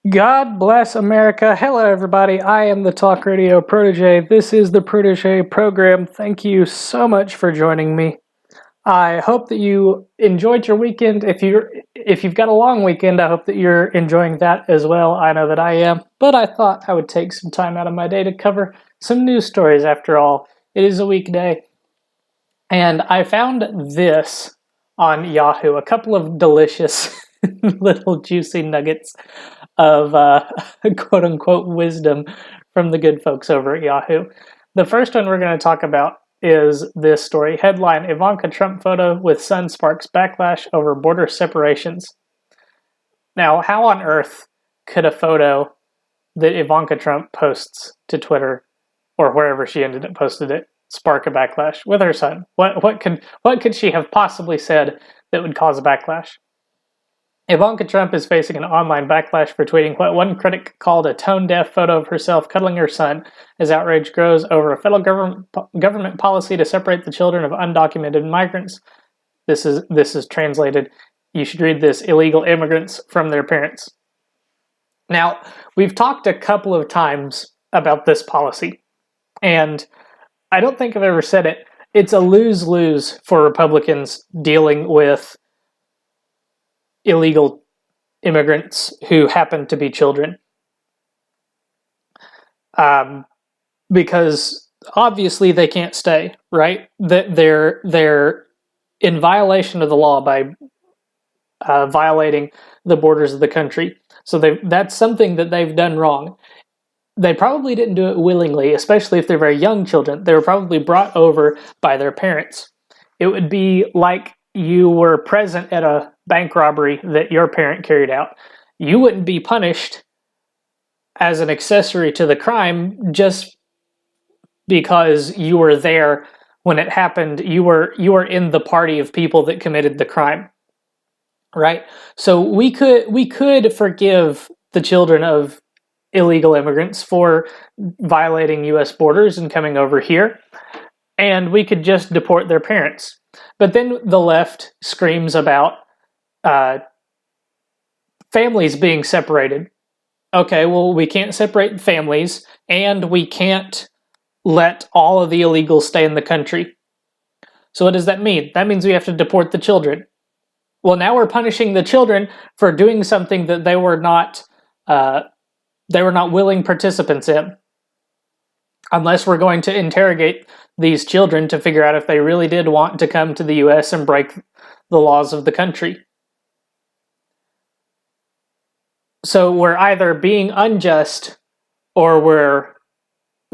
God bless America. Hello, everybody. I am the Talk Radio Protege. This is the Protege program. Thank you so much for joining me. I hope that you enjoyed your weekend. If you've got a long weekend, I hope that you're enjoying that as well. I know that I am. But I thought I would take some time out of my day to cover some news stories. After all, it is a weekday, and I found this on Yahoo. A couple of delicious little juicy nuggets of quote unquote wisdom from the good folks over at Yahoo. The first one we're going to talk about is this story. Headline: Ivanka Trump photo with son sparks backlash over border separations. Now, how on earth could a photo that Ivanka Trump posts to Twitter or wherever she ended up posted it spark a backlash with her son? What could she have possibly said that would cause a backlash? Ivanka Trump is facing an online backlash for tweeting what one critic called a tone-deaf photo of herself cuddling her son as outrage grows over a federal government policy to separate the children of undocumented migrants. This is translated, you should read this, illegal immigrants from their parents. Now, we've talked a couple of times about this policy, and I don't think I've ever said it. It's a lose-lose for Republicans dealing with illegal immigrants who happen to be children. Because obviously they can't stay, right? That they're in violation of the law by violating the borders of the country. So that's something that they've done wrong. They probably didn't do it willingly, especially if they're very young children. They were probably brought over by their parents. It would be like you were present at a bank robbery that your parent carried out. You wouldn't be punished as an accessory to the crime just because you were there when it happened. You were in the party of people that committed the crime, right? So we could forgive the children of illegal immigrants for violating U.S. borders and coming over here, and we could just deport their parents. But then the left screams about families being separated. Okay, well, we can't separate families, and we can't let all of the illegals stay in the country. So what does that mean? That means we have to deport the children. Well, now we're punishing the children for doing something that they were not willing participants in. Unless we're going to interrogate these children to figure out if they really did want to come to the U.S. and break the laws of the country. So we're either being unjust or we're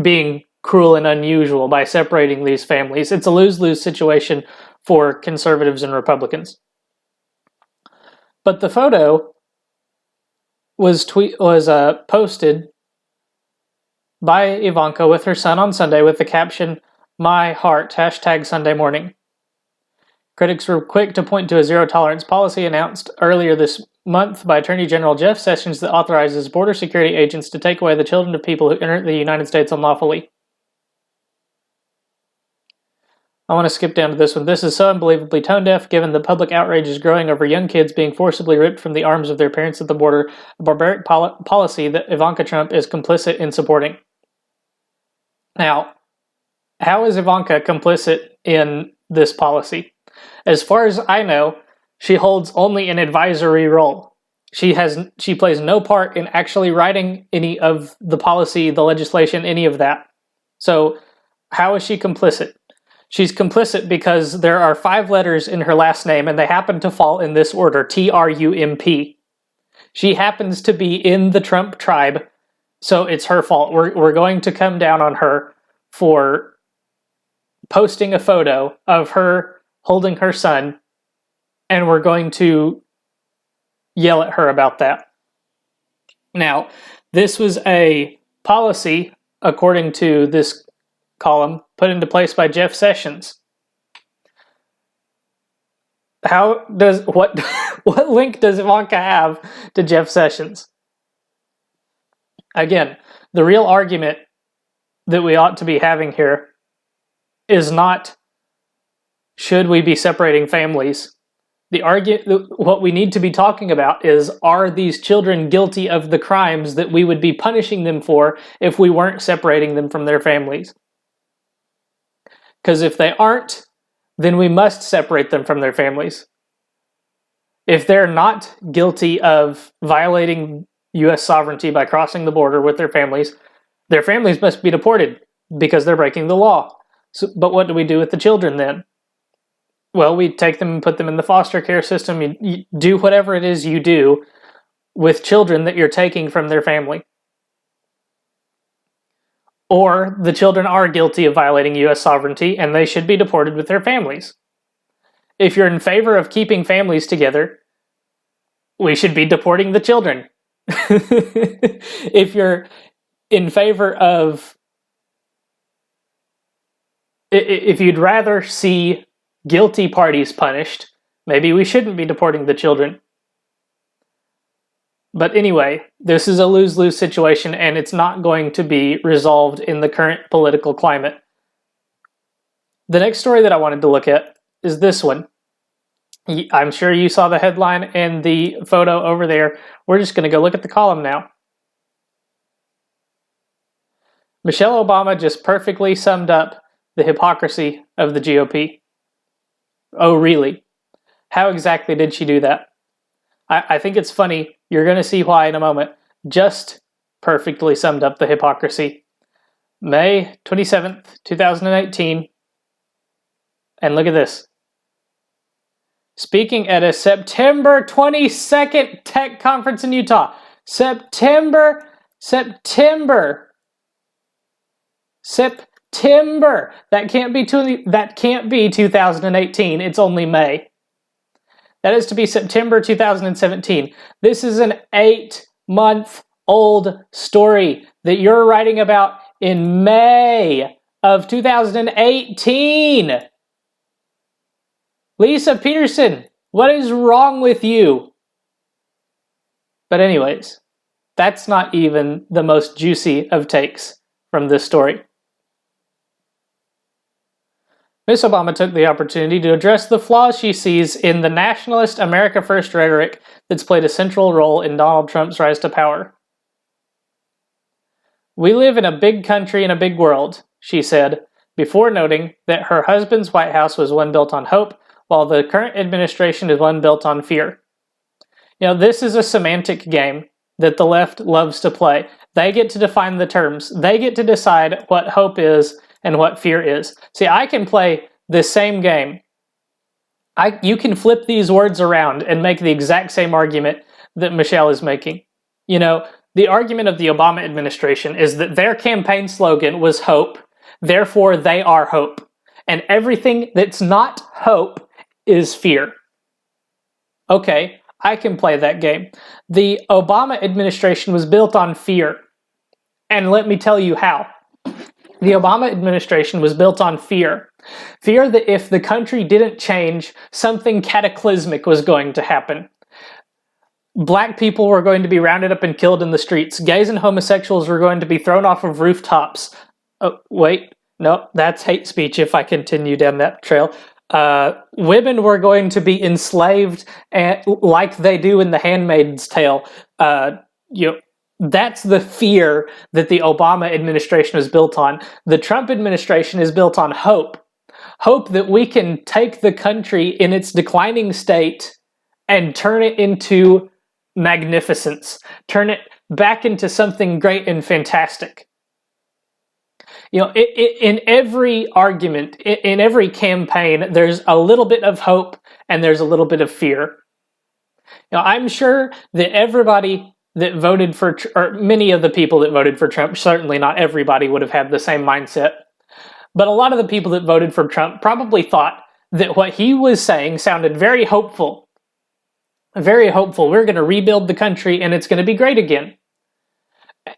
being cruel and unusual by separating these families. It's a lose-lose situation for conservatives and Republicans. But the photo was posted by Ivanka with her son on Sunday with the caption, "My heart, #Sunday morning." Critics were quick to point to a zero-tolerance policy announced earlier this month by Attorney General Jeff Sessions that authorizes border security agents to take away the children of people who enter the United States unlawfully. I want to skip down to this one. This is so unbelievably tone-deaf, given the public outrage is growing over young kids being forcibly ripped from the arms of their parents at the border, a barbaric policy that Ivanka Trump is complicit in supporting. Now, how is Ivanka complicit in this policy? As far as I know, she holds only an advisory role. She plays no part in actually writing any of the policy, the legislation, any of that. So, how is she complicit? She's complicit because there are 5 letters in her last name, and they happen to fall in this order, Trump. She happens to be in the Trump tribe, so it's her fault. We're going to come down on her for posting a photo of her holding her son, and we're going to yell at her about that. Now, this was a policy, according to this column, put into place by Jeff Sessions. What link does Ivanka have to Jeff Sessions? Again, the real argument that we ought to be having here is not should we be separating families, What we need to be talking about is, are these children guilty of the crimes that we would be punishing them for if we weren't separating them from their families? Because if they aren't, then we must separate them from their families. If they're not guilty of violating U.S. sovereignty by crossing the border with their families must be deported because they're breaking the law. But what do we do with the children then? Well, we take them and put them in the foster care system. You do whatever it is you do with children that you're taking from their family. Or the children are guilty of violating U.S. sovereignty and they should be deported with their families. If you're in favor of keeping families together, we should be deporting the children. If you're in favor of... If you'd rather see guilty parties punished, maybe we shouldn't be deporting the children. But anyway, this is a lose-lose situation, and it's not going to be resolved in the current political climate. The next story that I wanted to look at is this one. I'm sure you saw the headline and the photo over there. We're just going to go look at the column now. Michelle Obama just perfectly summed up the hypocrisy of the GOP. Oh, really? How exactly did she do that? I think it's funny. You're going to see why in a moment. Just perfectly summed up the hypocrisy. May 27th, 2018. And look at this. Speaking at a September 22nd tech conference in Utah. September. That can't be 2018. It's only May. That is to be September 2017. This is an 8-month-old story that you're writing about in May of 2018. Lisa Peterson, what is wrong with you? But anyways, that's not even the most juicy of takes from this story. Ms. Obama took the opportunity to address the flaws she sees in the nationalist America First rhetoric that's played a central role in Donald Trump's rise to power. "We live in a big country in a big world," she said, before noting that her husband's White House was one built on hope, while the current administration is one built on fear. You know, this is a semantic game that the left loves to play. They get to define the terms. They get to decide what hope is and what fear is. See, I can play the same game. You can flip these words around and make the exact same argument that Michelle is making. You know, the argument of the Obama administration is that their campaign slogan was hope, therefore they are hope. And everything that's not hope is fear. Okay, I can play that game. The Obama administration was built on fear. And let me tell you how. The Obama administration was built on fear. Fear that if the country didn't change, something cataclysmic was going to happen. Black people were going to be rounded up and killed in the streets. Gays and homosexuals were going to be thrown off of rooftops. Oh, wait, no, that's hate speech if I continue down that trail. Women were going to be enslaved like they do in The Handmaid's Tale. That's the fear that the Obama administration is built on. The Trump administration is built on hope. Hope that we can take the country in its declining state and turn it into magnificence. Turn it back into something great and fantastic. You know, in every argument, in every campaign, there's a little bit of hope and there's a little bit of fear. You know, I'm sure that everybody that voted for, or many of the people that voted for Trump, certainly not everybody would have had the same mindset, but a lot of the people that voted for Trump probably thought that what he was saying sounded very hopeful. Very hopeful. We're going to rebuild the country and it's going to be great again.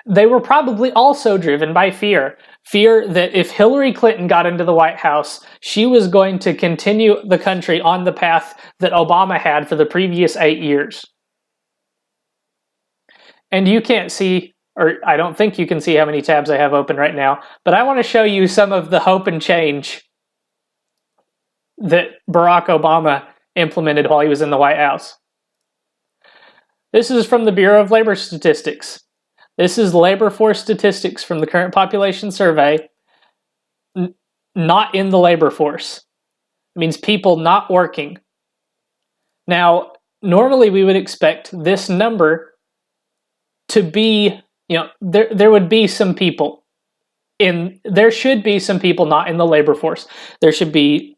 They were probably also driven by fear. Fear that if Hillary Clinton got into the White House, she was going to continue the country on the path that Obama had for the previous 8 years. And you can't see, or I don't think you can see how many tabs I have open right now, but I want to show you some of the hope and change that Barack Obama implemented while he was in the White House. This is from the Bureau of Labor Statistics. This is labor force statistics from the current population survey, not in the labor force. It means people not working. Now, normally we would expect this number to be, there would be some people there should be some people not in the labor force. There should be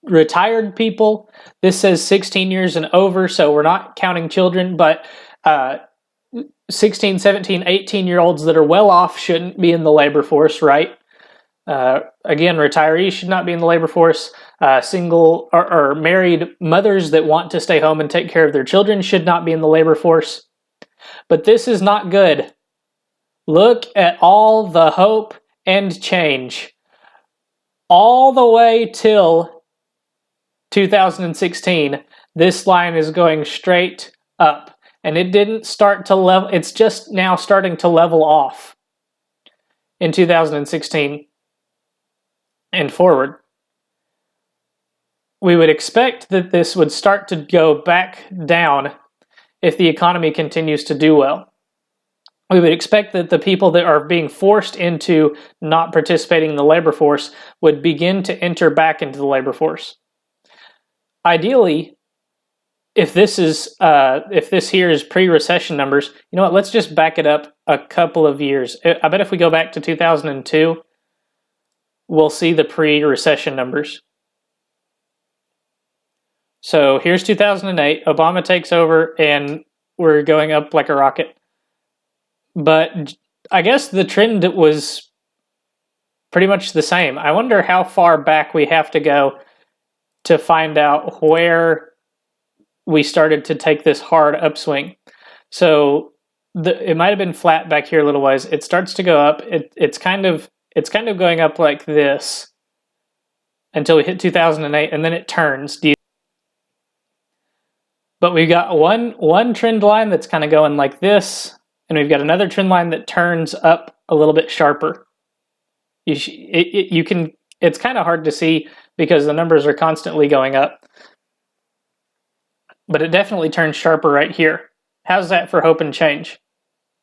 retired people. This says 16 years and over, so we're not counting children, but 16, 17, 18-year-olds that are well off shouldn't be in the labor force, right? Again, retirees should not be in the labor force. Single or married mothers that want to stay home and take care of their children should not be in the labor force. But this is not good. Look at all the hope and change. All the way till 2016, this line is going straight up. And it didn't start to level, it's just now starting to level off in 2016 and forward. We would expect that this would start to go back down if the economy continues to do well. We would expect that the people that are being forced into not participating in the labor force would begin to enter back into the labor force. Ideally, if this here is pre-recession numbers, you know what? Let's just back it up a couple of years. I bet if we go back to 2002, we'll see the pre-recession numbers. So here's 2008. Obama takes over, and we're going up like a rocket. But I guess the trend was pretty much the same. I wonder how far back we have to go to find out where we started to take this hard upswing. So it might have been flat back here a little ways. It starts to go up. It's kind of going up like this until we hit 2008, and then it turns. But we've got one trend line that's kind of going like this, and we've got another trend line that turns up a little bit sharper. It's kind of hard to see because the numbers are constantly going up. But it definitely turns sharper right here. How's that for hope and change?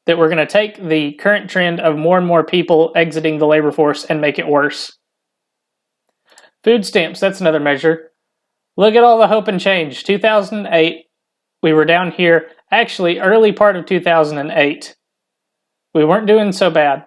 That we're going to take the current trend of more and more people exiting the labor force and make it worse. Food stamps, that's another measure. Look at all the hope and change. 2008, we were down here. Actually, early part of 2008, we weren't doing so bad.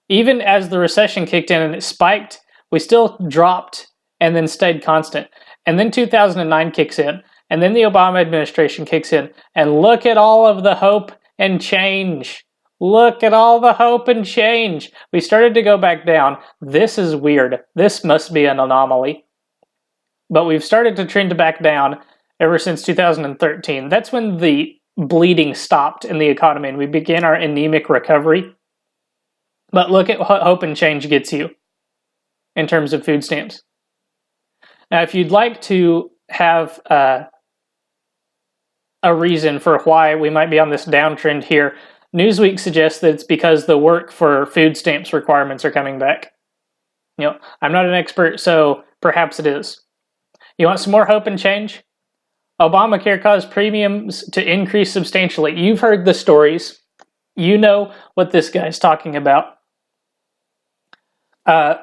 Even as the recession kicked in and it spiked, we still dropped and then stayed constant. And then 2009 kicks in, and then the Obama administration kicks in. And look at all of the hope and change. Look at all the hope and change. We started to go back down. This is weird. This must be an anomaly. But we've started to trend back down ever since 2013. That's when the bleeding stopped in the economy and we began our anemic recovery. But look at what hope and change gets you in terms of food stamps. Now, if you'd like to have a reason for why we might be on this downtrend here, Newsweek suggests that it's because the work for food stamps requirements are coming back. I'm not an expert, so perhaps it is. You want some more hope and change? Obamacare caused premiums to increase substantially. You've heard the stories. You know what this guy's talking about. I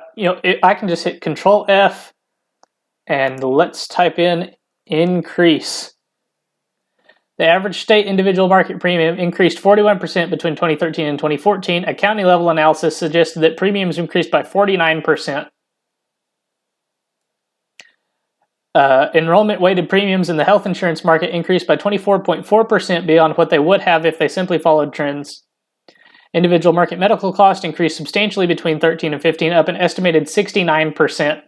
can just hit Control F and let's type in increase. The average state individual market premium increased 41% between 2013 and 2014. A county level analysis suggested that premiums increased by 49%. Enrollment-weighted premiums in the health insurance market increased by 24.4% beyond what they would have if they simply followed trends. Individual market medical cost increased substantially between 13 and 15, up an estimated 69%.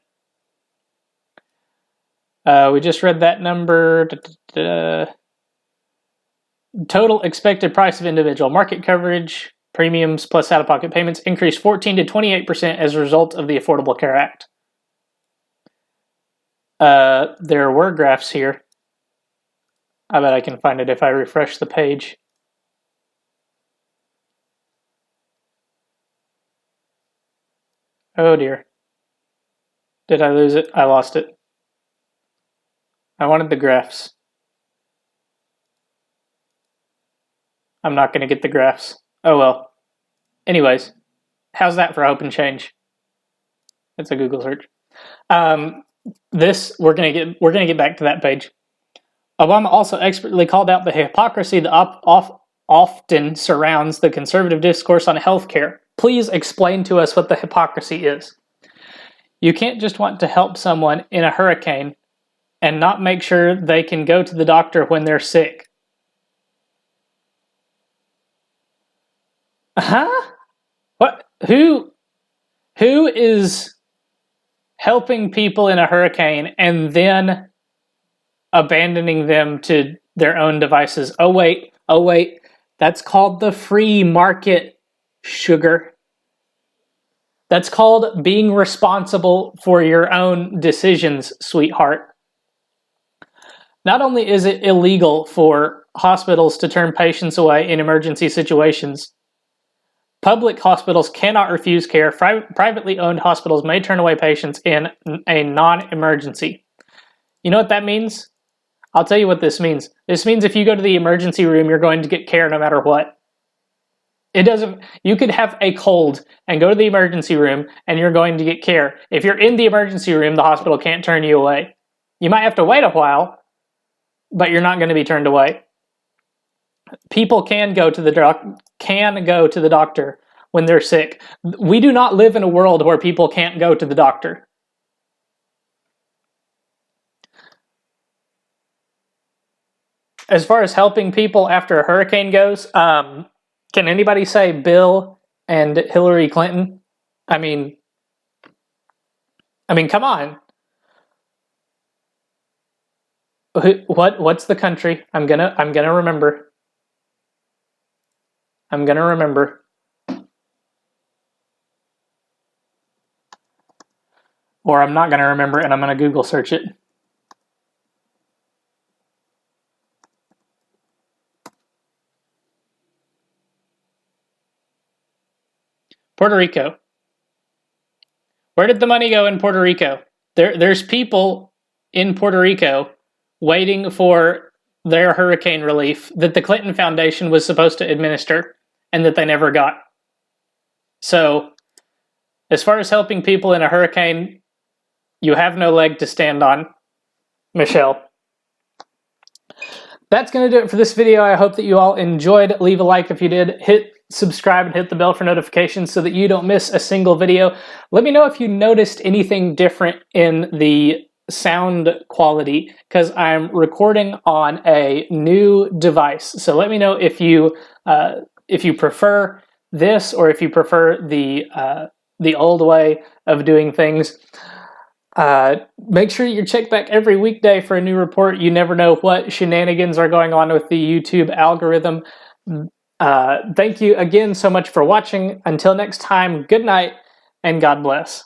We just read that number. Total expected price of individual market coverage, premiums plus out-of-pocket payments increased 14 to 28% as a result of the Affordable Care Act. There were graphs here. I bet I can find it if I refresh the page. Oh dear. Did I lose it? I lost it. I wanted the graphs. I'm not going to get the graphs. Oh well. Anyways, how's that for hope and change? That's a Google search. We're gonna get back to that page. Obama also expertly called out the hypocrisy that often surrounds the conservative discourse on healthcare. Please explain to us what the hypocrisy is. You can't just want to help someone in a hurricane and not make sure they can go to the doctor when they're sick. Huh? What? Who is helping people in a hurricane and then abandoning them to their own devices? Oh wait. That's called the free market, sugar. That's called being responsible for your own decisions, sweetheart. Not only is it illegal for hospitals to turn patients away in emergency situations, public hospitals cannot refuse care. Privately owned hospitals may turn away patients in a non-emergency. You know what that means? I'll tell you what this means. This means if you go to the emergency room, you're going to get care no matter what. You could have a cold and go to the emergency room and you're going to get care. If you're in the emergency room, the hospital can't turn you away. You might have to wait a while, but you're not going to be turned away. People can go to the doctor when they're sick. We do not live in a world where people can't go to the doctor. As far as helping people after a hurricane goes, can anybody say Bill and Hillary Clinton? I mean, come on. What's the country? I'm gonna remember. I'm gonna remember. Or I'm not gonna remember and I'm gonna Google search it. Puerto Rico. Where did the money go in Puerto Rico? There's people in Puerto Rico waiting for their hurricane relief that the Clinton Foundation was supposed to administer and that they never got. So, as far as helping people in a hurricane, you have no leg to stand on, Michelle. That's going to do it for this video. I hope that you all enjoyed. Leave a like if you did. Hit subscribe and hit the bell for notifications so that you don't miss a single video. Let me know if you noticed anything different in the sound quality because I'm recording on a new device. So let me know if you prefer this or if you prefer the old way of doing things. Make sure you check back every weekday for a new report. You never know what shenanigans are going on with the YouTube algorithm. Thank you again so much for watching. Until next time, good night and God bless.